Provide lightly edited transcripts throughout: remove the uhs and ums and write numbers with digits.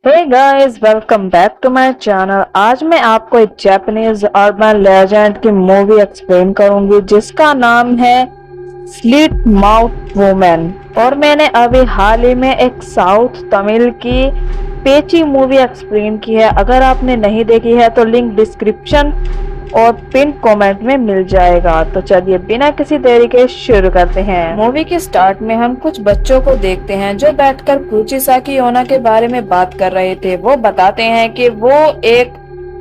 Hey guys, welcome back to my channel. आज मैं आपको एक जापानीज अर्बन लेजेंड की मूवी एक्सप्लेन करूंगी जिसका नाम है स्लीट माउथ वुमेन। और मैंने अभी हाल ही में एक साउथ तमिल की पेची मूवी एक्सप्लेन की है। अगर आपने नहीं देखी है तो लिंक डिस्क्रिप्शन और पिन कमेंट में मिल जाएगा। तो चलिए बिना किसी देरी के शुरू करते हैं। मूवी के स्टार्ट में हम कुछ बच्चों को देखते हैं जो बैठकर कुचिसाकी ओना के बारे में बात कर रहे थे। वो बताते हैं कि वो एक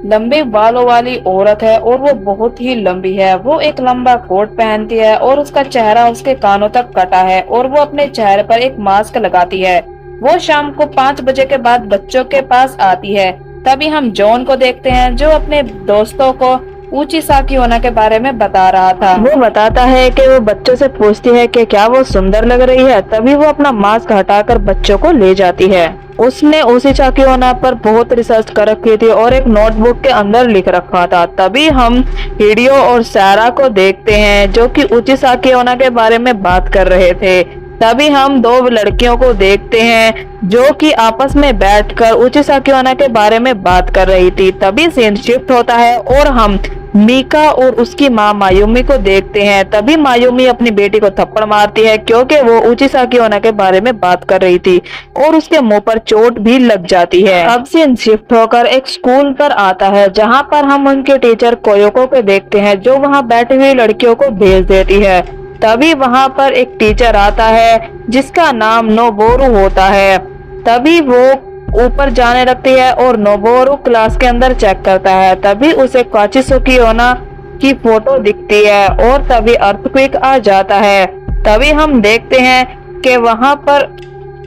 लंबे बालों वाली औरत है और वो बहुत ही लंबी है। वो एक लंबा कोट पहनती है और उसका चेहरा उसके कानों तक कटा है और वो अपने चेहरे पर एक मास्क लगाती है। वो शाम को 5 बजे के बाद बच्चों के पास आती है। तभी हम जॉन को देखते हैं जो अपने दोस्तों को उचिसाकी ओना के बारे में बता रहा था। वो बताता है कि वो बच्चों से पूछती है कि क्या वो सुंदर लग रही है। तभी वो अपना मास्क हटाकर बच्चों को ले जाती है। उसने उचिसाकी ओना पर बहुत रिसर्च कर रखी थी और एक नोटबुक के अंदर लिख रखा था। तभी हम हिडियो और सारा को देखते हैं जो कि उचिसाकी ओना के बारे में बात कर रहे थे। तभी हम दो लड़कियों को देखते हैं जो कि आपस में बैठकर उचिसाकी ओना के बारे में बात कर रही थी। तभी सीन शिफ्ट होता है और हम मीका और उसकी माँ मायूमी को देखते हैं। तभी मायूमी अपनी बेटी को थप्पड़ मारती है क्योंकि वो उचिसाकी ओना के बारे में बात कर रही थी और उसके मुंह पर चोट भी लग जाती है। अब सीन शिफ्ट होकर एक स्कूल पर आता है जहाँ पर हम उनके टीचर कोयोको को देखते हैं जो वहाँ बैठी हुई लड़कियों को भेज देती है। तभी वहाँ पर एक टीचर आता है जिसका नाम नोबोरू होता है। तभी वो ऊपर जाने लगती है और नोबोरू क्लास के अंदर चेक करता है। तभी उसे काचिसुकी ओना की फोटो दिखती है और तभी अर्थक्वेक आ जाता है। तभी हम देखते हैं कि वहाँ पर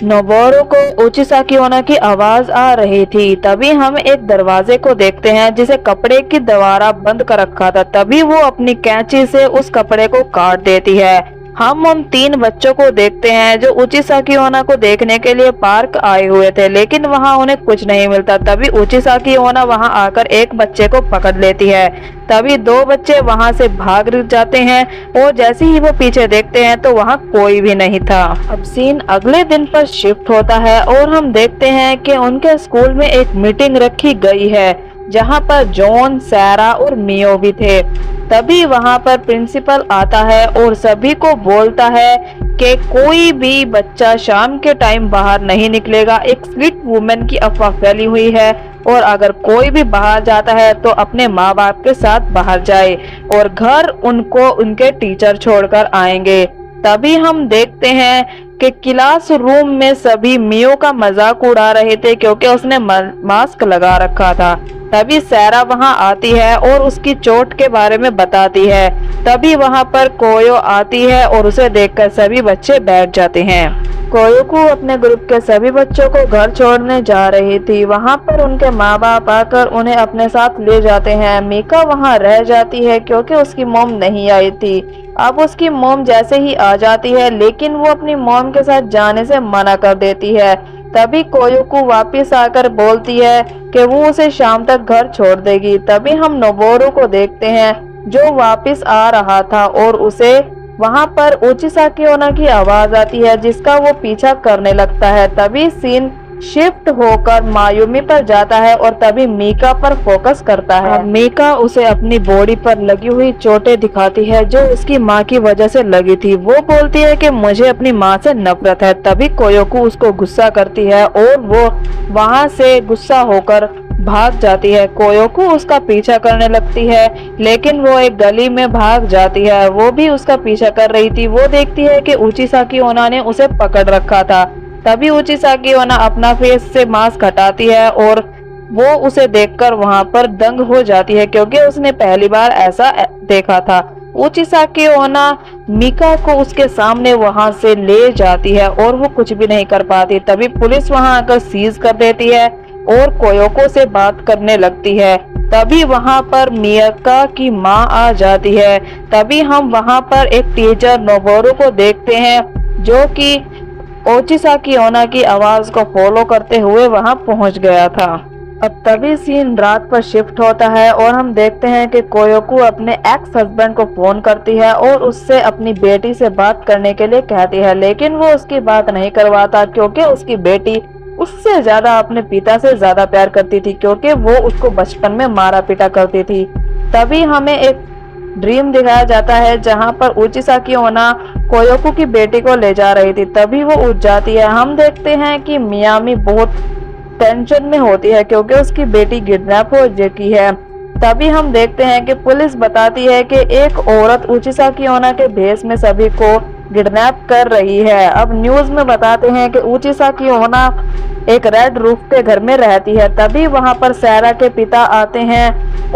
नोबोरू को उचिसाकी ओना की आवाज आ रही थी। तभी हम एक दरवाजे को देखते हैं जिसे कपड़े की द्वारा बंद कर रखा था। तभी वो अपनी कैंची से उस कपड़े को काट देती है। हम उन 3 बच्चों को देखते हैं जो उचिसाकी ओना को देखने के लिए पार्क आए हुए थे लेकिन वहां उन्हें कुछ नहीं मिलता। तभी उचिसाकी ओना वहां आकर एक बच्चे को पकड़ लेती है। तभी 2 बच्चे वहां से भाग जाते हैं और जैसे ही वो पीछे देखते हैं तो वहां कोई भी नहीं था। अब सीन अगले दिन पर शिफ्ट होता है और हम देखते हैं कि उनके स्कूल में एक मीटिंग रखी गई है जहां पर जॉन, सारा और मियो भी थे। तभी वहां पर प्रिंसिपल आता है और सभी को बोलता है कि कोई भी बच्चा शाम के टाइम बाहर नहीं निकलेगा। एक स्लीट वुमेन की अफवाह फैली हुई है और अगर कोई भी बाहर जाता है तो अपने माँ बाप के साथ बाहर जाए और घर उनको उनके टीचर छोड़कर आएंगे। तभी हम देखते हैं कि क्लास रूम में सभी मियो का मजाक उड़ा रहे थे क्योंकि उसने मास्क लगा रखा था। तभी सारा वहां आती है और उसकी चोट के बारे में बताती है। तभी वहां पर कोयो आती है और उसे देखकर सभी बच्चे बैठ जाते हैं। कोयोको अपने ग्रुप के सभी बच्चों को घर छोड़ने जा रही थी। वहां पर उनके माँ बाप आकर उन्हें अपने साथ ले जाते हैं। मीका वहां रह जाती है क्योंकि उसकी मॉम नहीं आई थी। अब उसकी मॉम जैसे ही आ जाती है लेकिन वो अपनी मॉम के साथ जाने से मना कर देती है। तभी कोयोको वापस आकर बोलती है कि वो उसे शाम तक घर छोड़ देगी। तभी हम नोबोरू को देखते हैं जो वापस आ रहा था और उसे वहां पर उचिसाकी ओना की आवाज आती है जिसका वो पीछा करने लगता है। तभी सीन शिफ्ट होकर मायूमी पर जाता है और तभी मीका पर फोकस करता है। मीका उसे अपनी बॉडी पर लगी हुई चोटें दिखाती है जो उसकी माँ की वजह से लगी थी। वो बोलती है कि मुझे अपनी माँ से नफरत है। तभी कोयोको उसको गुस्सा करती है और वो वहां से गुस्सा होकर भाग जाती है। कोयोको उसका पीछा करने लगती है लेकिन वो एक गली में भाग जाती है। वो भी उसका पीछा कर रही थी। वो देखती है कि उचिसाकी ओना ने उसे पकड़ रखा था। तभी उचिसाकी ओना अपना फेस से मास्क हटाती है और वो उसे देखकर वहां पर दंग हो जाती है क्योंकि उसने पहली बार ऐसा देखा था। उचिसाकी ओना मीका को उसके सामने वहां से ले जाती है और वो कुछ भी नहीं कर पाती। तभी पुलिस वहां आकर सीज कर देती है और कोयोको से बात करने लगती है। तभी वहां पर मियाका की माँ आ जाती है। तभी हम वहां पर एक टीचर नोबोरू को देखते हैं जो कि उचिसाकी ओना की आवाज को फॉलो करते हुए वहां पहुंच गया था। अब तभी सीन रात पर शिफ्ट होता है और हम देखते हैं कि कोयोको अपने एक्स हस्बैंड को फोन करती है और उससे अपनी बेटी से बात करने के लिए कहती है लेकिन वो उसकी बात नहीं करवाता क्योंकि उसकी बेटी उससे ज्यादा अपने पिता से ज्यादा प्यार करती थी, क्योंकि वो उसको बचपन में मारा पीटा करती थी। तभी हमें एक ड्रीम दिखाया जाता है जहां पर उचिसा की ओना कोयोको की बेटी को ले जा रही थी। तभी वो उठ जाती है। हम देखते हैं कि मियामी बहुत टेंशन में होती है क्योंकि उसकी बेटी किडनैप हो चुकी है। तभी हम देखते हैं कि पुलिस बताती है कि एक औरत उचिसा की ओना के भेष में सभी को किडनैप कर रही है। अब न्यूज में बताते हैं कि उचिसा की ओना एक रेड रूफ के घर में रहती है। तभी वहां पर सैरा के पिता आते हैं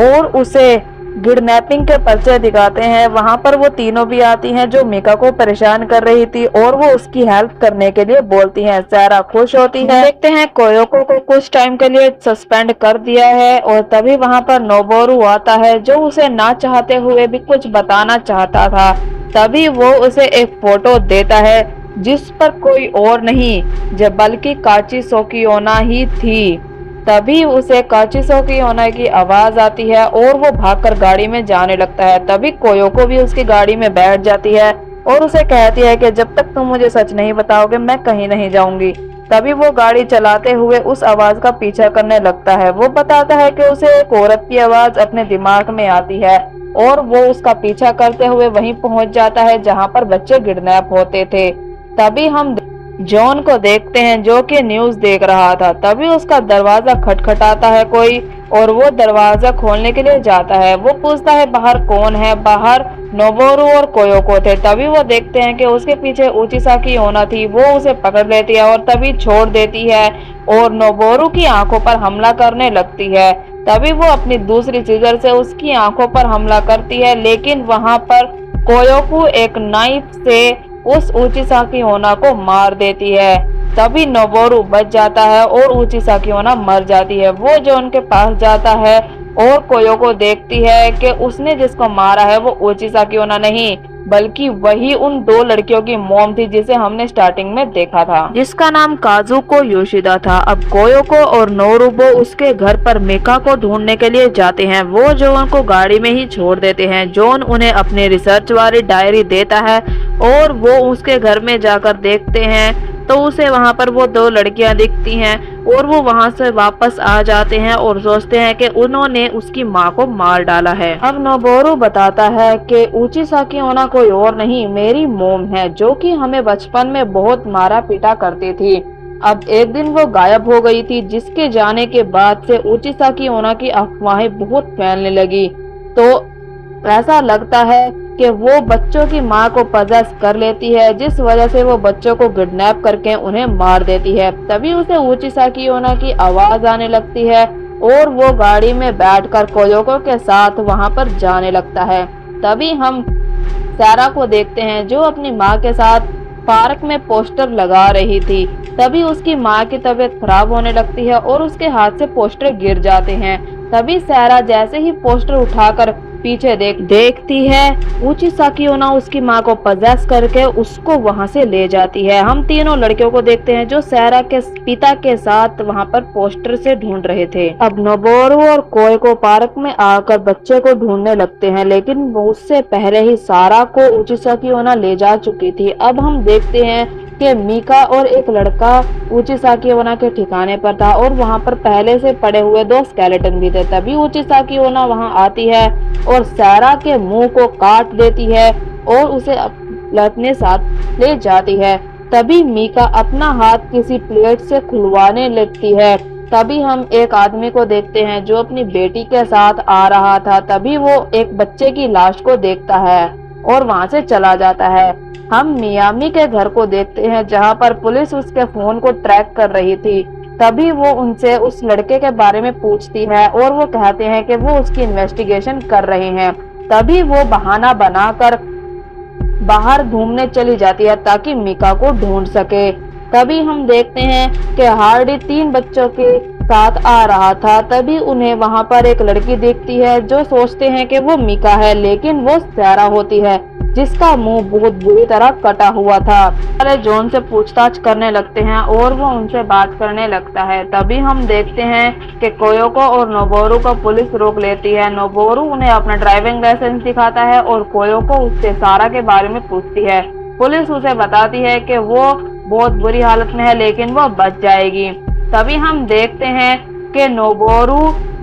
और उसे किडनैपिंग के पर्चे दिखाते हैं। वहां पर वो तीनों भी आती हैं जो मीका को परेशान कर रही थी और वो उसकी हेल्प करने के लिए बोलती हैं। सैरा खुश होती है। देखते हैं कोयोको को कुछ टाइम के लिए सस्पेंड कर दिया है और तभी वहां पर नोबोरू आता है जो उसे ना चाहते हुए भी कुछ बताना चाहता था। तभी वो उसे एक फोटो देता है जिस पर कोई और नहीं जब बल्कि काची सोकियोना ही थी। तभी उसे काचिसो की ओना की आवाज आती है और वो भागकर गाड़ी में जाने लगता है। तभी कोयोको भी उसकी गाड़ी में बैठ जाती है और उसे कहती है कि जब तक तुम मुझे सच नहीं बताओगे मैं कहीं नहीं जाऊंगी। तभी वो गाड़ी चलाते हुए उस आवाज का पीछा करने लगता है। वो बताता है कि उसे एक औरत की आवाज अपने दिमाग में आती है और वो उसका पीछा करते हुए वहीं पहुंच जाता है जहां पर बच्चे किडनैप होते थे। तभी हम जॉन को देखते हैं जो कि न्यूज देख रहा था। तभी उसका दरवाजा खटखटाता है कोई और वो दरवाजा खोलने के लिए जाता है। वो पूछता है बाहर कौन है। बाहर नोबोरू और कोयोको थे। तभी वो देखते हैं कि उसके पीछे उचिसा की ओना थी। वो उसे पकड़ लेती है और तभी छोड़ देती है और नोबोरू की आंखों पर हमला करने लगती है। तभी वो अपनी दूसरी सीजर से उसकी आंखों पर हमला करती है, लेकिन वहां पर कोयोको एक नाइफ से उस उचिसा की ओना को मार देती है। तभी नोबोरू बच जाता है और उचिसा की ओना मर जाती है। वो जॉन के पास जाता है और कोयोको देखती है कि उसने जिसको मारा है वो उचिसा की ओना नहीं बल्कि वही उन दो लड़कियों की मॉम थी जिसे हमने स्टार्टिंग में देखा था, जिसका नाम काजुको योशिदा था। अब कोयोको और नोरुबो उसके घर पर मीका को ढूंढने के लिए जाते हैं। वो जॉन को गाड़ी में ही छोड़ देते हैं। जॉन उन्हें अपने रिसर्च वाली डायरी देता है और वो उसके घर में जाकर देखते हैं तो उसे वहां पर वो दो लड़कियां दिखती हैं और वो वहां से वापस आ जाते हैं और सोचते हैं कि उन्होंने उसकी माँ को मार डाला है। अब नोबोरू बताता है कि उचिसा की ओना कोई और नहीं मेरी मोम है जो कि हमें बचपन में बहुत मारा पीटा करती थी। अब एक दिन वो गायब हो गई थी, जिसके जाने के बाद से उचिसा की ओना की अफवाहें बहुत फैलने लगी। तो ऐसा लगता है कि वो बच्चों की मां को पजेस कर लेती है, जिस वजह से वो बच्चों को किडनैप करके उन्हें मार देती है। तभी उसे उचिसा की ओना की आवाज आने लगती है और वो गाड़ी में बैठकर कोयोको के साथ वहां पर जाने लगता है। तभी हम सैरा को देखते हैं जो अपनी माँ के साथ पार्क में पोस्टर लगा रही थी। तभी उसकी माँ की तबीयत खराब होने लगती है और उसके हाथ से पोस्टर गिर जाते हैं। तभी सैरा जैसे ही पोस्टर उठाकर पीछे देखती है उचिसा की ओना उसकी माँ को पजेस करके उसको वहां से ले जाती है। हम तीनों लड़कियों को देखते हैं जो सैरा के पिता के साथ वहां पर पोस्टर से ढूंढ रहे थे। अब नोबोरू और कोयोको पार्क में आकर बच्चे को ढूंढने लगते हैं, लेकिन उससे पहले ही सारा को उचिसा की ओना ले जा चुकी थी। अब हम देखते हैं कि मीका और एक लड़का उचिसा की ओना के ठिकाने पर था और वहां पर पहले से पड़े हुए दो स्केलेटन भी थे। तभी उचिसा की ओना वहां आती है और सैरा के मुंह को काट देती है और उसे अपने साथ ले जाती है। तभी मीका अपना हाथ किसी प्लेट से खुलवाने लगती है। तभी हम एक आदमी को देखते हैं जो अपनी बेटी के साथ आ रहा था। तभी वो एक बच्चे की लाश को देखता है और वहां से चला जाता है। हम मियामी के घर को देखते हैं जहां पर पुलिस उसके फोन को ट्रैक कर रही थी। तभी वो उनसे उस लड़के के बारे में पूछती है और वो कहते हैं कि वो उसकी इन्वेस्टिगेशन कर रहे हैं। तभी वो बहाना बनाकर बाहर घूमने चली जाती है ताकि मीका को ढूंढ सके। तभी हम देखते हैं कि हार्डी 3 बच्चों के साथ आ रहा था। तभी उन्हें वहां पर एक लड़की दिखती है जो सोचते हैं कि वो मीका है, लेकिन वो सैरा होती है जिसका मुंह बहुत बुरी तरह कटा हुआ था। पहले जॉन से पूछताछ करने लगते हैं और वो उनसे बात करने लगता है। तभी हम देखते हैं कि कोयोको और नोबोरू को पुलिस रोक लेती है। नोबोरू उन्हें अपना ड्राइविंग लाइसेंस दिखाता है और कोयोको उससे सारा के बारे में पूछती है। पुलिस उसे बताती है कि वो बहुत बुरी हालत में है लेकिन वो बच जाएगी। तभी हम देखते हैं कि नोबोरू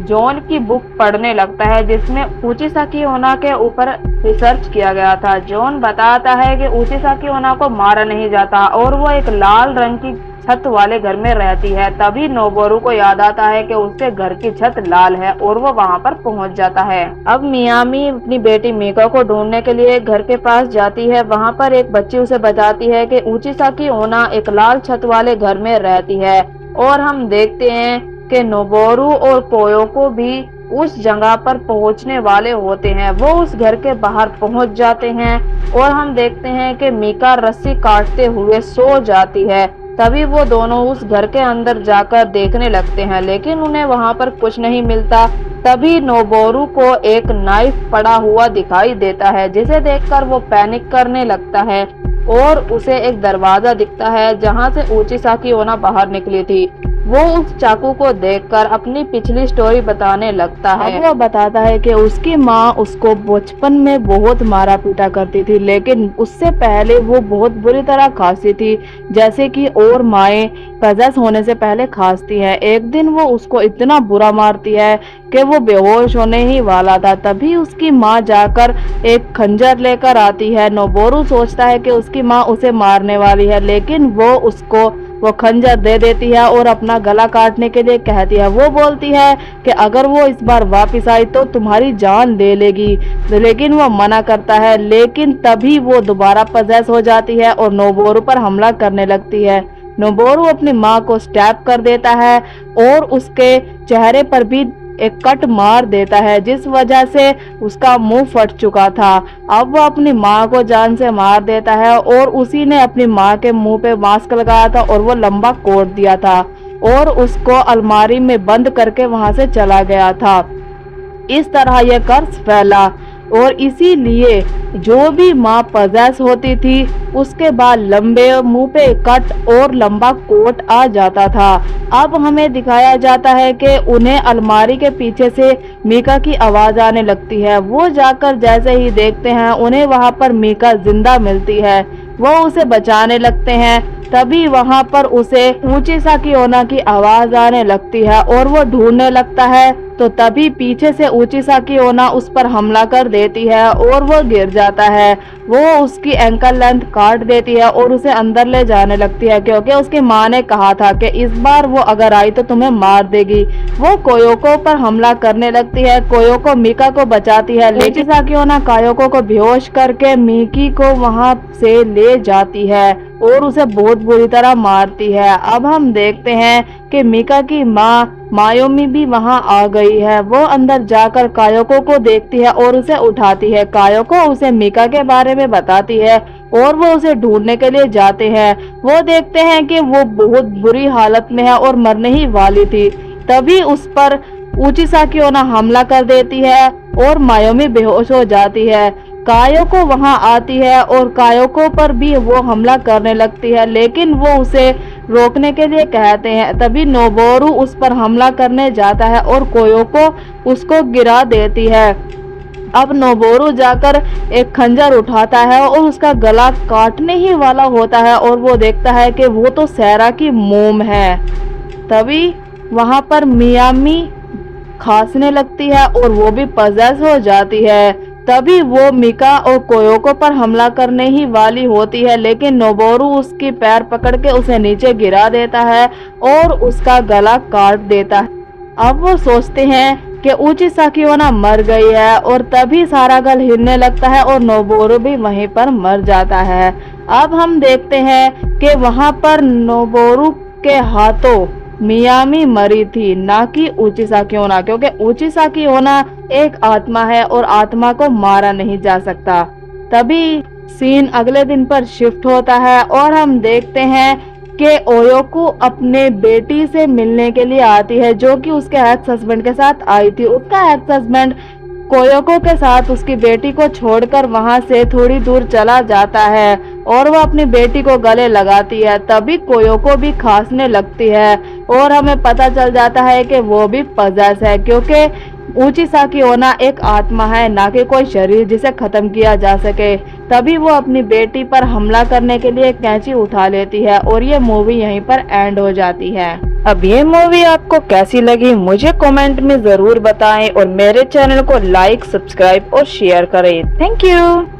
जॉन की बुक पढ़ने लगता है जिसमें उचिसाकी ओना के ऊपर रिसर्च किया गया था। जॉन बताता है कि उचिसाकी ओना को मारा नहीं जाता और वो एक लाल रंग की छत वाले घर में रहती है। तभी नोबोरू को याद आता है कि उसके घर की छत लाल है और वो वहां पर पहुंच जाता है। अब मियामी अपनी बेटी मीका को ढूंढने के लिए घर के पास जाती है। वहां पर एक बच्ची उसे बताती है कि उचिसाकी ओना एक लाल छत वाले घर में रहती है और हम देखते हैं कि नोबोरू और कोयोको भी उस जगह पर पहुंचने वाले होते हैं। वो उस घर के बाहर पहुंच जाते हैं और हम देखते हैं कि मीका रस्सी काटते हुए सो जाती है। तभी वो दोनों उस घर के अंदर जाकर देखने लगते हैं लेकिन उन्हें वहां पर कुछ नहीं मिलता। तभी नोबोरू को एक नाइफ पड़ा हुआ दिखाई देता है जिसे देखकर वो पैनिक करने लगता है और उसे एक दरवाजा दिखता है जहां से उचिसाकी ओना बाहर निकली थी। वो उस चाकू को देखकर अपनी पिछली स्टोरी बताने लगता है। वो बताता है कि उसकी माँ उसको बचपन में बहुत मारा पीटा करती थी लेकिन उससे पहले वो बहुत बुरी तरह खांसती थी जैसे कि और माएँ पजेस होने से पहले खांसती है। एक दिन वो उसको इतना बुरा मारती है कि वो बेहोश होने ही वाला था। तभी उसकी माँ जाकर एक खंजर लेकर आती है। नोबोरू सोचता है कि उसकी माँ उसे मारने वाली है लेकिन वो खंजर दे देती है और अपना गला काटने के लिए कहती है। वो बोलती है कि अगर वो इस बार वापस आई तो तुम्हारी जान ले लेगी, लेकिन वो मना करता है। लेकिन तभी वो दोबारा पजेस हो जाती है और नोबोरू पर हमला करने लगती है। नोबोरू अपनी माँ को स्टैब कर देता है और उसके चेहरे पर भी एक कट मार देता है जिस वजह से उसका मुंह फट चुका था। अब वो अपनी माँ को जान से मार देता है और उसी ने अपनी माँ के मुंह पे मास्क लगाया था और वो लंबा कोट दिया था और उसको अलमारी में बंद करके वहां से चला गया था। इस तरह यह कर्ज फैला और इसीलिए जो भी माँ पजेस होती थी उसके बाद लंबे मुंह पे कट और लंबा कोट आ जाता था। अब हमें दिखाया जाता है कि उन्हें अलमारी के पीछे से मीका की आवाज आने लगती है। वो जाकर जैसे ही देखते हैं उन्हें वहां पर मीका जिंदा मिलती है। वो उसे बचाने लगते हैं। तभी वहां पर उसे उचिसाकी ओना की आवाज आने लगती है और वो ढूंढने लगता है। तो तभी पीछे से उचिसाकी ओना उस पर हमला कर देती है और वो गिर जाता है। वो उसकी एंकल लेंथ काट देती है और उसे अंदर ले जाने लगती है क्योंकि उसकी माँ ने कहा था कि इस बार वो अगर आई तो तुम्हें मार देगी। वो कोयोको पर हमला करने लगती है। कोयोको मीका को बचाती है लेकिन उचिसाकी ओना कायोको को बेहोश करके मीकी को वहां से ले जाती है और उसे बहुत बुरी तरह मारती है। अब हम देखते हैं कि मीका की माँ मायोमी भी वहां आ गई है। वो अंदर जाकर कायोको को देखती है और उसे उठाती है। कायोको उसे मीका के बारे में बताती है और वो उसे ढूंढने के लिए जाते हैं। वो देखते हैं कि वो बहुत बुरी हालत में है और मरने ही वाली थी। तभी उस पर उचिसाकी ओना हमला कर देती है और मायोमी बेहोश हो जाती है। कायोको वहां आती है और कायोको पर भी वो हमला करने लगती है लेकिन वो उसे रोकने के लिए कहते हैं। तभी नोबोरू उस पर हमला करने जाता है और कोयोको उसको गिरा देती है। अब नोबोरू जाकर एक खंजर उठाता है और उसका गला काटने ही वाला होता है और वो देखता है कि वो तो सैरा की मोम है। तभी वहां पर मियामी खांसने लगती है और वो भी पजेस हो जाती है। तभी वो मीका और कोयोको पर हमला करने ही वाली होती है लेकिन नोबोरू उसकी पैर पकड़ के उसे नीचे गिरा देता है और उसका गला काट देता है। अब वो सोचते हैं कि उचिसाकी ओना मर गई है और तभी सारा घर हिलने लगता है और नोबोरू भी वहीं पर मर जाता है। अब हम देखते हैं कि वहां पर नोबोरू के हाथों मियामी मरी थी ना कि उचिसाकी ओना, क्योंकि उचिसाकी ओना एक आत्मा है और आत्मा को मारा नहीं जा सकता। तभी सीन अगले दिन पर शिफ्ट होता है और हम देखते हैं कि ओयोको अपने बेटी से मिलने के लिए आती है जो कि उसके एक्स हस्बैंड के साथ आई थी। उसका एक्स हस्बैंड कोयोको के साथ उसकी बेटी को छोड़कर वहां से थोड़ी दूर चला जाता है और वो अपनी बेटी को गले लगाती है। तभी कोयोको भी खांसने लगती है और हमें पता चल जाता है कि वो भी पजेस है क्योंकि उचिसाकी ओना एक आत्मा है ना कि कोई शरीर जिसे खत्म किया जा सके। तभी वो अपनी बेटी पर हमला करने के लिए कैंची उठा लेती है और ये मूवी यहीं पर एंड हो जाती है। अब ये मूवी आपको कैसी लगी मुझे कमेंट में जरूर बताएं और मेरे चैनल को लाइक, सब्सक्राइब और शेयर करें। Thank you.